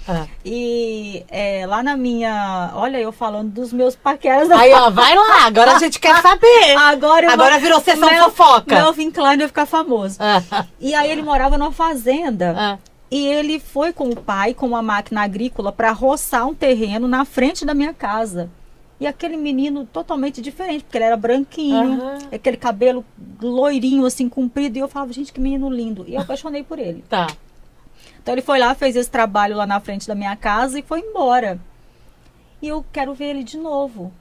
E lá na minha, olha eu falando dos meus paqueras. Aí ó, vai lá, agora a gente quer saber. Agora virou sessão fofoca. Melvin Klein vai ficar famoso. E aí ele morava numa fazenda. E ele foi com o pai, com uma máquina agrícola, para roçar um terreno na frente da minha casa. E aquele menino totalmente diferente, porque ele era branquinho, aquele cabelo loirinho, assim, comprido. E eu falava, gente, que menino lindo. E eu apaixonei por ele. Tá. Então ele foi lá, fez esse trabalho lá na frente da minha casa e foi embora. E eu quero ver ele de novo.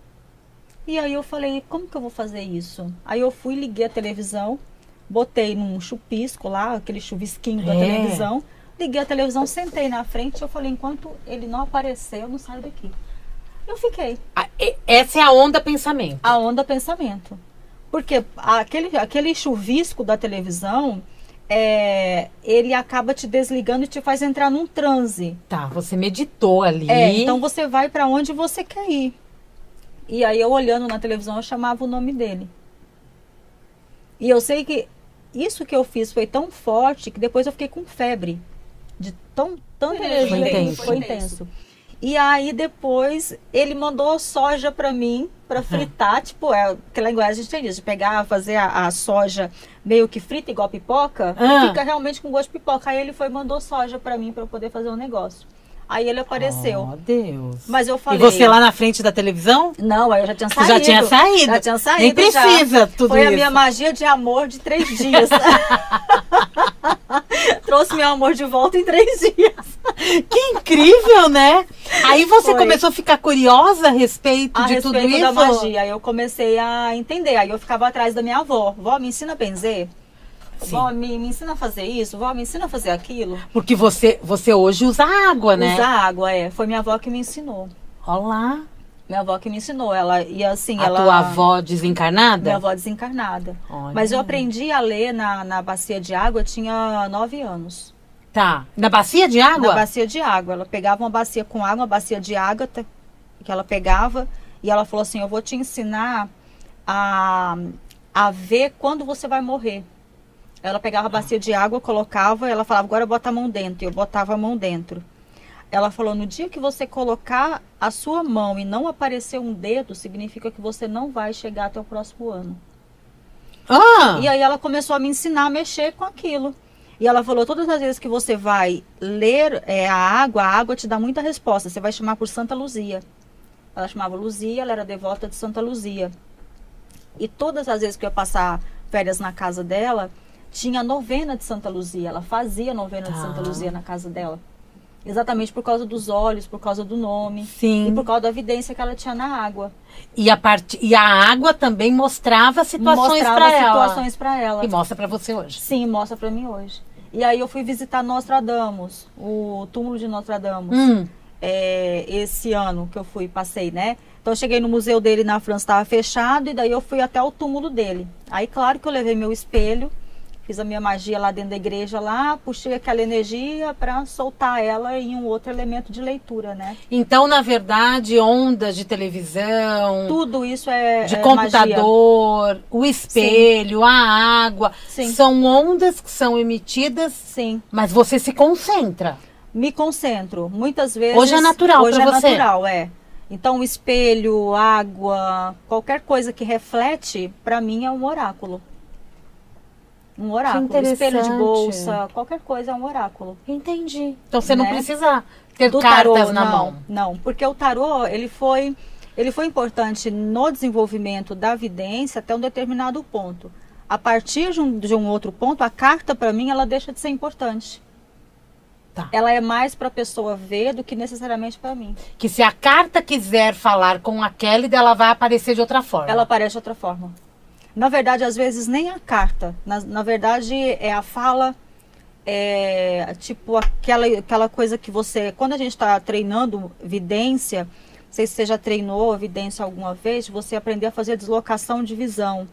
E aí eu falei, como que eu vou fazer isso? Aí eu fui, liguei a televisão, botei num chupisco lá, aquele chuvisquinho da televisão. Liguei a televisão, sentei na frente, eu falei, enquanto ele não aparecer, eu não saio daqui. Eu fiquei. Essa é a onda pensamento. A onda pensamento. Porque aquele chuvisco da televisão, ele acaba te desligando e te faz entrar num transe. Tá, você meditou ali. Então você vai para onde você quer ir. E aí eu olhando na televisão, eu chamava o nome dele. E eu sei que isso que eu fiz foi tão forte que depois eu fiquei com febre. De tanta energia, foi intenso. E aí depois ele mandou soja pra mim, pra fritar, tipo, aquela linguagem a gente tem isso, de pegar, fazer a soja meio que frita igual pipoca, e fica realmente com gosto de pipoca. Aí ele mandou soja pra mim, pra eu poder fazer um negócio. Aí ele apareceu. Oh, Deus. Mas eu falei... E você lá na frente da televisão? Não, aí eu já tinha saído. Já tinha saído? Já tinha saído. Nem precisa tudo isso. Foi a minha magia de amor de 3 dias. Trouxe meu amor de volta em 3 dias. Que incrível, né? Aí você começou a ficar curiosa a respeito de tudo isso? Da magia. Aí eu comecei a entender. Aí eu ficava atrás da minha avó. Vó, me ensina a benzer? Sim. Vó, me ensina a fazer isso? Vó, me ensina a fazer aquilo? Porque você hoje usa água, né? Usa água, Foi minha avó que me ensinou. Olá. Minha avó que me ensinou. Ela, e assim, tua avó desencarnada? Minha avó desencarnada. Olha. Mas eu aprendi a ler na bacia de água, eu tinha 9 anos. Tá. Na bacia de água? Na bacia de água. Ela pegava uma bacia com água, uma bacia de ágata, que ela pegava, e ela falou assim, eu vou te ensinar a ver quando você vai morrer. Ela pegava a bacia de água, colocava, ela falava, agora bota a mão dentro. E eu botava a mão dentro. Ela falou, no dia que você colocar a sua mão e não aparecer um dedo, significa que você não vai chegar até o próximo ano. E aí ela começou a me ensinar a mexer com aquilo. E ela falou, todas as vezes que você vai ler a água te dá muita resposta. Você vai chamar por Santa Luzia. Ela chamava Luzia, ela era devota de Santa Luzia. E todas as vezes que eu ia passar férias na casa dela, tinha novena de Santa Luzia. Ela fazia novena de Santa Luzia na casa dela. Exatamente por causa dos olhos, por causa do nome. Sim. E por causa da evidência que ela tinha na água. E a água também mostrava situações para ela. E mostra para você hoje. Sim, mostra para mim hoje. E aí eu fui visitar Nostradamus, o túmulo de Nostradamus. Esse ano que eu passei, né? Então eu cheguei no museu dele na França, estava fechado, e daí eu fui até o túmulo dele. Aí claro que eu levei meu espelho, fiz a minha magia lá dentro da igreja lá, puxei aquela energia para soltar ela em um outro elemento de leitura, né? Então, na verdade, ondas de televisão, tudo isso é de computador, magia. O espelho, sim, a água, sim, são ondas que são emitidas, sim, mas você se concentra. Me concentro, muitas vezes. Hoje é natural para você. Hoje é natural, Então, o espelho, água, qualquer coisa que reflete, para mim é um oráculo. Um oráculo. Espelho de bolsa, qualquer coisa é um oráculo. Entendi. Então, você não precisa ter cartas na mão. Não, porque o tarô, ele foi importante no desenvolvimento da vidência até um determinado ponto. A partir de um outro ponto, a carta, para mim, ela deixa de ser importante. Ela é mais para a pessoa ver do que necessariamente para mim. Que se a carta quiser falar com a Kelly, ela vai aparecer de outra forma. Ela aparece de outra forma. Na verdade, às vezes, nem a carta. Na verdade, é a fala, tipo aquela coisa que você... Quando a gente está treinando vidência, não sei se você já treinou vidência alguma vez, você aprender a fazer deslocação de visão.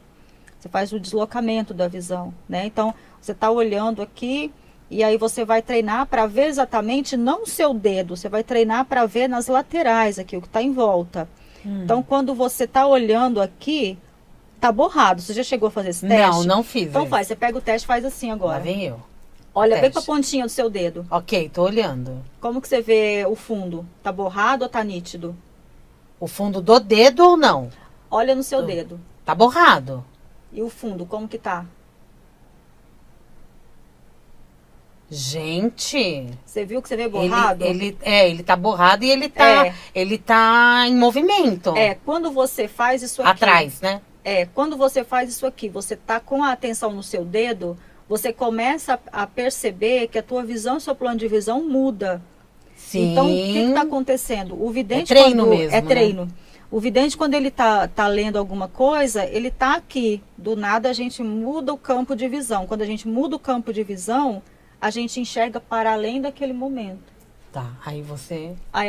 Você faz o deslocamento da visão, né? Então, você está olhando aqui... E aí você vai treinar para ver exatamente, não o seu dedo, você vai treinar para ver nas laterais aqui, o que está em volta. Então, quando você está olhando aqui, tá borrado. Você já chegou a fazer esse teste? Não fiz. Então faz, você pega o teste e faz assim agora. Lá vem eu. Olha, vem para a pontinha do seu dedo. Ok, tô olhando. Como que você vê o fundo? Tá borrado ou tá nítido? O fundo do dedo ou não? Olha no seu dedo. Tá borrado. E o fundo, como que tá? Gente, você viu que você vê borrado? Ele tá borrado e ele tá em movimento. Quando você faz isso aqui. Atrás, né? Quando você faz isso aqui, você tá com a atenção no seu dedo, você começa a perceber que a tua visão, seu plano de visão muda. Sim. Então, o que tá acontecendo? O vidente treino mesmo. É treino. Né? O vidente, quando ele tá lendo alguma coisa, ele tá aqui. Do nada, a gente muda o campo de visão. Quando a gente muda o campo de visão, a gente enxerga para além daquele momento. Tá, aí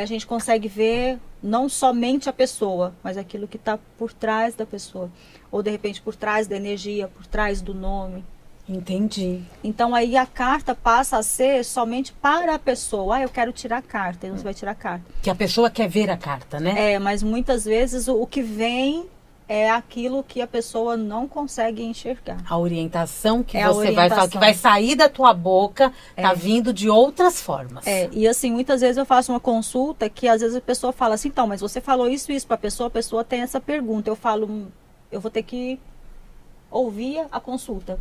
a gente consegue ver não somente a pessoa, mas aquilo que está por trás da pessoa. Ou, de repente, por trás da energia, por trás do nome. Entendi. Então, aí a carta passa a ser somente para a pessoa. Eu quero tirar a carta, então você vai tirar a carta. Que a pessoa quer ver a carta, né? Mas muitas vezes o que vem... é aquilo que a pessoa não consegue enxergar. A orientação que você vai falar, que vai sair da tua boca, tá vindo de outras formas. E assim, muitas vezes eu faço uma consulta que às vezes a pessoa fala assim, então, mas você falou isso para a pessoa tem essa pergunta. Eu falo, eu vou ter que ouvir a consulta,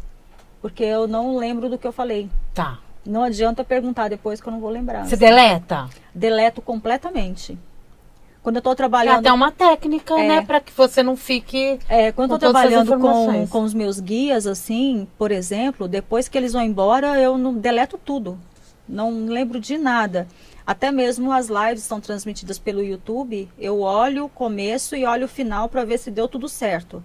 porque eu não lembro do que eu falei. Tá. Não adianta perguntar depois que eu não vou lembrar. Você deleta? Deleto completamente. Quando eu estou trabalhando... É até uma técnica, né? Para que você não fique... quando eu estou trabalhando com os meus guias, assim, por exemplo, depois que eles vão embora, eu não deleto tudo. Não lembro de nada. Até mesmo as lives são transmitidas pelo YouTube, eu olho o começo e olho o final para ver se deu tudo certo.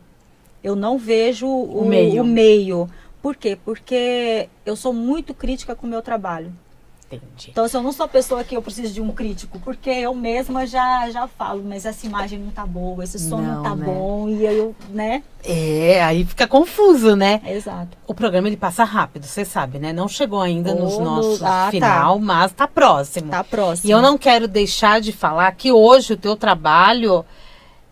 Eu não vejo o meio. Por quê? Porque eu sou muito crítica com o meu trabalho. Entendi. Então, se eu não sou a pessoa que eu preciso de um crítico, porque eu mesma já falo, mas essa imagem não tá boa, esse som não tá bom, e aí eu, né? Aí fica confuso, né? Exato. O programa, ele passa rápido, você sabe, né? Não chegou ainda nos nossos final, mas tá próximo. Tá próximo. E eu não quero deixar de falar que hoje o teu trabalho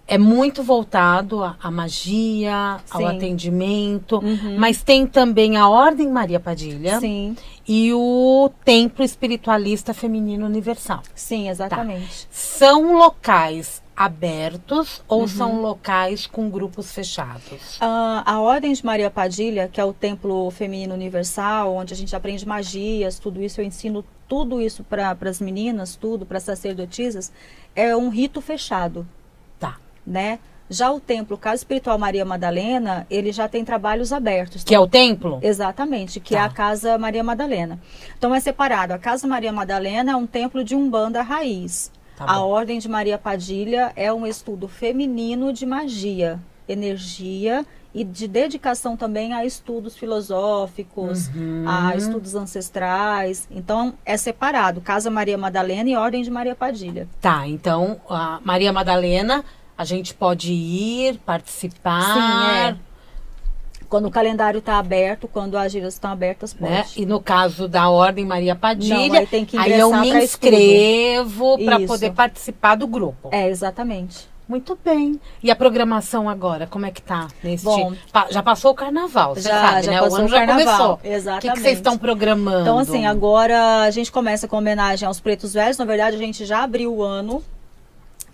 é muito voltado à magia, ao atendimento, mas tem também a Ordem Maria Padilha. Sim. E o Templo Espiritualista Feminino Universal. Sim, exatamente. Tá. São locais abertos ou são locais com grupos fechados? A Ordem de Maria Padilha, que é o Templo Feminino Universal, onde a gente aprende magias, tudo isso, eu ensino tudo isso para as meninas, tudo, para sacerdotisas, é um rito fechado. Tá. Né? Já o Templo Casa Espiritual Maria Madalena, ele já tem trabalhos abertos. Que é o templo? Exatamente, que Tá. é a Casa Maria Madalena. Então é separado. A Casa Maria Madalena é um templo de Umbanda raiz. Tá A bom. Ordem de Maria Padilha é um estudo feminino de magia, energia e de dedicação também a estudos filosóficos, a estudos ancestrais. Então é separado, Casa Maria Madalena e Ordem de Maria Padilha. Tá, então a Maria Madalena, a gente pode ir, participar, Sim, Quando o calendário está aberto, quando as giras estão abertas, pode. né? E no caso da Ordem Maria Padilha, Não, aí tem que aí eu ingressar me pra inscrevo para Isso. poder participar do grupo. Exatamente. Muito bem. E a programação agora, como é que tá? Bom, Já passou o carnaval, você sabe, já né? passou O ano o já carnaval, começou. O exatamente. que vocês estão programando? Então, assim, agora a gente começa com homenagem aos pretos velhos. Na verdade, a gente já abriu o ano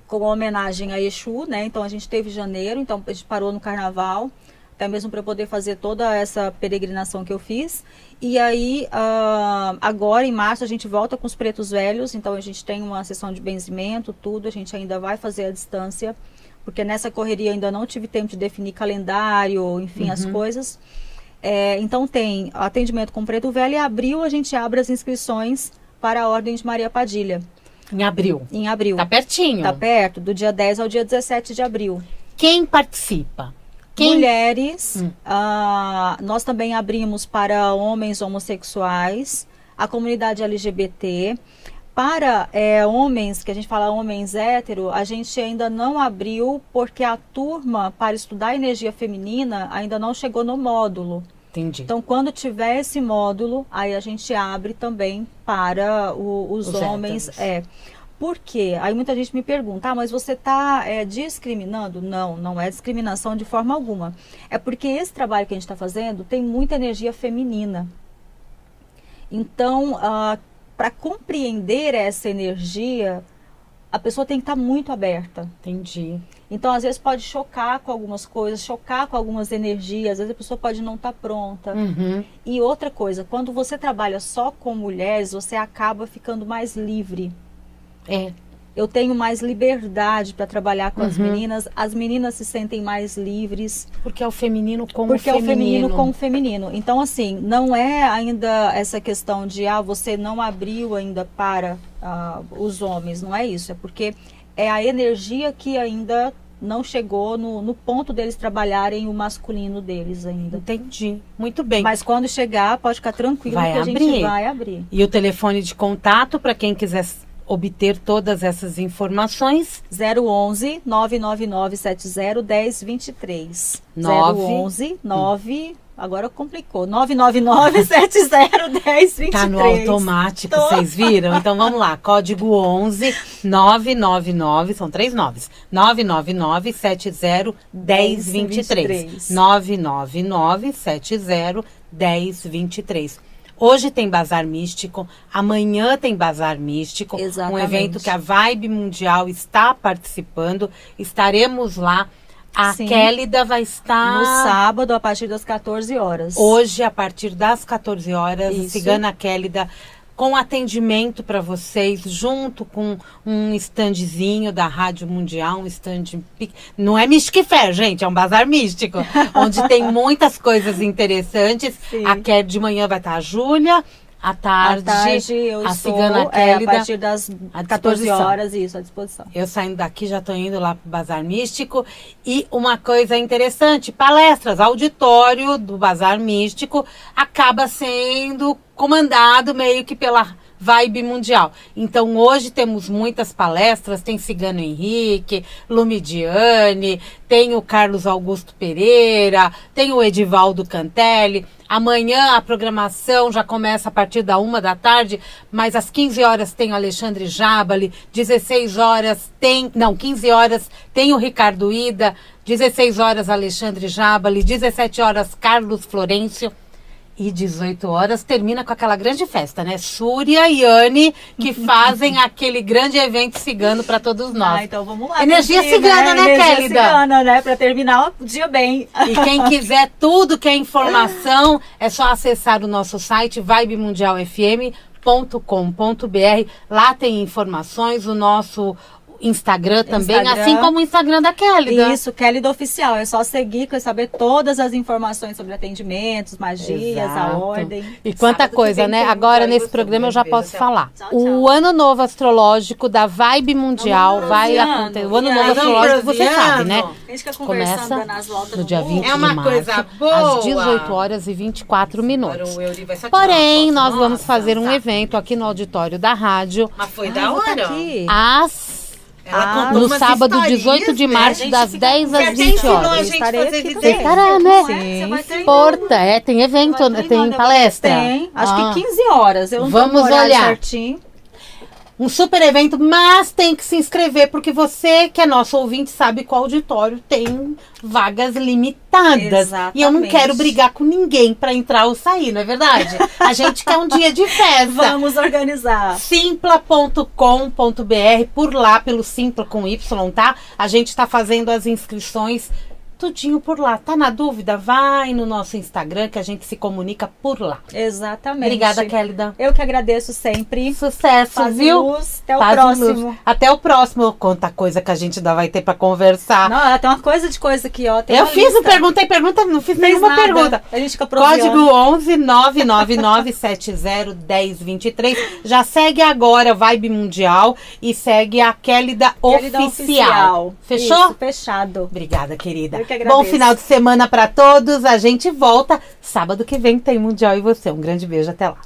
com homenagem a Exu, né? Então, a gente teve janeiro, então a gente parou no carnaval, até mesmo para poder fazer toda essa peregrinação que eu fiz. E aí, agora em março, a gente volta com os pretos velhos, então a gente tem uma sessão de benzimento, tudo, a gente ainda vai fazer à distância, porque nessa correria ainda não tive tempo de definir calendário, enfim, as coisas. Então tem atendimento com preto velho e em abril a gente abre as inscrições para a Ordem de Maria Padilha. Em abril. Em abril. Tá pertinho. Tá perto, do dia 10 ao dia 17 de abril. Quem participa? Mulheres, nós também abrimos para homens homossexuais, a comunidade LGBT. Para homens, que a gente fala homens hétero, a gente ainda não abriu porque a turma para estudar energia feminina ainda não chegou no módulo. Entendi. Então, quando tiver esse módulo, aí a gente abre também para os homens. Por quê? Aí muita gente me pergunta, mas você está discriminando? Não, não é discriminação de forma alguma. É porque esse trabalho que a gente está fazendo tem muita energia feminina. Então, para compreender essa energia, a pessoa tem que estar muito aberta. Entendi. Então, às vezes pode chocar com algumas coisas, chocar com algumas energias, às vezes a pessoa pode não estar pronta. E outra coisa, quando você trabalha só com mulheres, você acaba ficando mais livre. Eu tenho mais liberdade para trabalhar com as meninas se sentem mais livres. Porque é o feminino com o feminino. Porque é o feminino com o feminino. Então, assim, não é ainda essa questão de, você não abriu ainda para os homens, não é isso. É porque é a energia que ainda não chegou no ponto deles trabalharem o masculino deles ainda. Entendi. Muito bem. Mas quando chegar, pode ficar tranquilo que a gente vai abrir. E o telefone de contato para quem quiser obter todas essas informações? 011 999 70 1023. 011 9 agora complicou. 999 70 1023. Tá no automático, vocês viram? Então vamos lá. Código 11 999, são 3 noves. 999 70 1023. 999 70 1023. Hoje tem Bazar Místico, amanhã tem Bazar Místico, Exatamente. Um evento que a Vibe Mundial está participando, estaremos lá. A Sim. Kélida vai estar... No sábado, a partir das 14 horas. Hoje, a partir das 14 horas, Isso. a Cigana Kélida com atendimento para vocês, junto com um standzinho da Rádio Mundial, um stand... Não é Mystic Fair, gente, é um bazar místico, onde tem muitas coisas interessantes. Sim. Aqui de manhã vai estar a Júlia, à tarde eu a estou, Cigana Kélida, a partir das 14 horas, isso, à disposição. Eu saindo daqui, já estou indo lá para o Bazar Místico. E uma coisa interessante, palestras, auditório do Bazar Místico acaba sendo comandado meio que pela Vibe Mundial. Então hoje temos muitas palestras, tem Cigano Henrique, Lumidiane, tem o Carlos Augusto Pereira, tem o Edivaldo Cantelli. Amanhã a programação já começa a partir da 1 da tarde, mas às 15 horas tem o Alexandre Jabali, 16 horas tem, não, 15 horas tem o Ricardo Ida, 16 horas Alexandre Jabali, 17 horas Carlos Florencio. E 18 horas termina com aquela grande festa, né? Súria e Anne, que fazem aquele grande evento cigano para todos nós. Então vamos lá. Energia cigana, né, Energia Kélida? cigana, né? Para terminar o dia bem. E quem quiser tudo que é informação, é só acessar o nosso site vibemundialfm.com.br. Lá tem informações, o nosso Instagram também, assim como o Instagram da Kélida. Isso, Kélida Oficial. É só seguir para saber todas as informações sobre atendimentos, magias, a ordem. E quanta coisa, né? Agora nesse programa eu já posso falar. Tchau, tchau. O Ano Novo Astrológico da Vibe Mundial vai acontecer. O Ano Novo Astrológico, você sabe, né? A gente fica conversando Começa nas voltas no dia 20 mundo. de março, às 18 horas e 24 minutos. Porém, nós vamos fazer um evento aqui no auditório da rádio Mas foi da hora. no sábado 18 de março, das 10 às 20 horas. Você estará, né? Sim, Tem evento, tem palestra. Tem, acho que 15 horas. Eu não tô Vamos no horário olhar. certinho. Um super evento, mas tem que se inscrever, porque você que é nosso ouvinte sabe que o auditório tem vagas limitadas. Exatamente. E eu não quero brigar com ninguém para entrar ou sair, não é verdade? A gente quer um dia de festa. Vamos organizar. Simpla.com.br, por lá, pelo Simpla com Y, tá? A gente tá fazendo as inscrições tudinho por lá. Tá na dúvida? Vai no nosso Instagram que a gente se comunica por lá. Exatamente. Obrigada, Kélida. Eu que agradeço sempre. Sucesso, Paz e viu? luz. Até o Paz e próximo. luz. Até o próximo. Quanta coisa que a gente ainda vai ter pra conversar. Não, tem uma coisa aqui, ó. Tem Eu uma fiz, lista. não fiz Fez nenhuma nada. pergunta. A gente fica proviando. Código 11 99970 1023. Já segue agora Vibe Mundial e segue a Kélida Oficial. Fechou? Isso, fechado. Obrigada, querida. Eu que agradeço. Bom final de semana pra todos. A gente volta sábado que vem, tem Mundial e você. Um grande beijo, até lá.